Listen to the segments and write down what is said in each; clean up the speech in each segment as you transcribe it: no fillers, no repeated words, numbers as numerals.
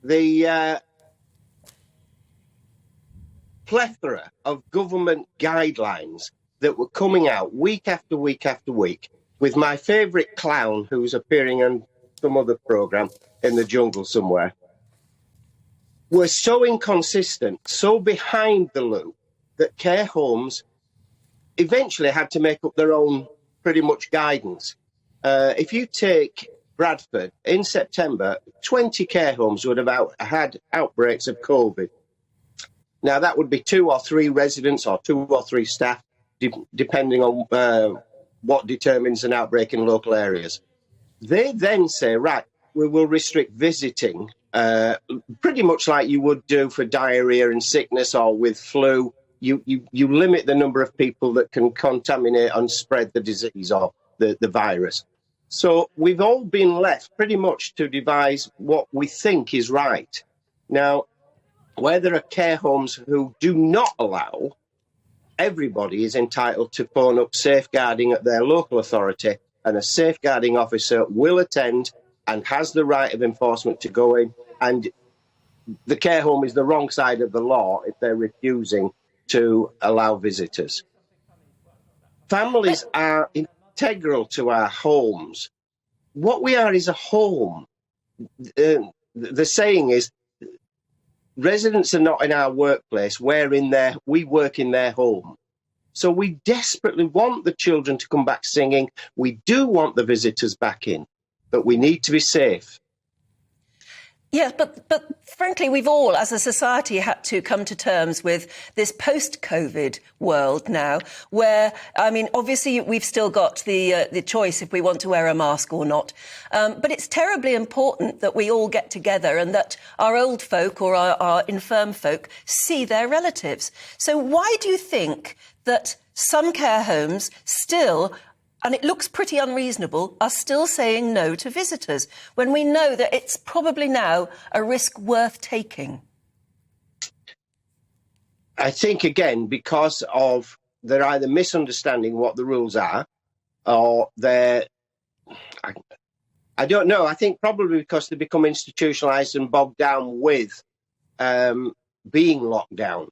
the plethora of government guidelines that were coming out week after week after week, with my favourite clown who's appearing on some other programme in the jungle somewhere, were so inconsistent, so behind the loop, that care homes eventually had to make up their own pretty much guidance. If you take Bradford, in September, 20 care homes would have had outbreaks of COVID. Now, that would be 2 or 3 residents or 2 or 3 staff, depending on what determines an outbreak in local areas. They then say, right, we will restrict visiting, pretty much like you would do for diarrhea and sickness or with flu. You limit the number of people that can contaminate and spread the disease or the virus. So we've all been left pretty much to devise what we think is right. Now, where there are care homes who do not allow, everybody is entitled to phone up safeguarding at their local authority, and a safeguarding officer will attend and has the right of enforcement to go in. And the care home is the wrong side of the law if they're refusing to allow visitors. Families are integral to our homes. What we are is a home. The saying is, residents are not in our workplace, we work in their home. So we desperately want the children to come back singing. We do want the visitors back in, but we need to be safe. Yes, but frankly, we've all, as a society, had to come to terms with this post-COVID world now, where, I mean, obviously we've still got the choice if we want to wear a mask or not. But it's terribly important that we all get together and that our old folk or our infirm folk see their relatives. So why do you think that some care homes still, and it looks pretty unreasonable, are still saying no to visitors when we know that it's probably now a risk worth taking? I think, again, because of they're either misunderstanding what the rules are, or they're, I don't know, I think probably because they become institutionalised and bogged down with being locked down.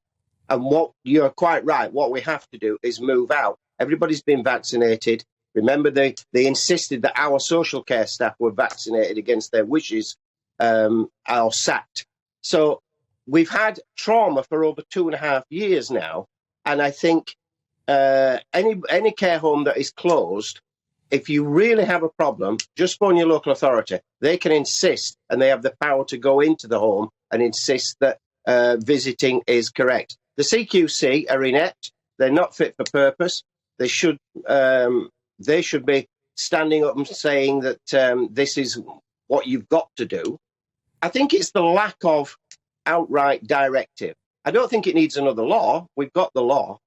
And what you're quite right, what we have to do is move out. Everybody's been vaccinated. Remember, they insisted that our social care staff were vaccinated against their wishes or sacked. So we've had trauma for over 2.5 years now. And I think any care home that is closed, if you really have a problem, just phone your local authority. They can insist, and they have the power to go into the home and insist that visiting is correct. The CQC are inept. They're not fit for purpose. They should be standing up and saying that this is what you've got to do. I think it's the lack of outright directive. I don't think it needs another law. We've got the law.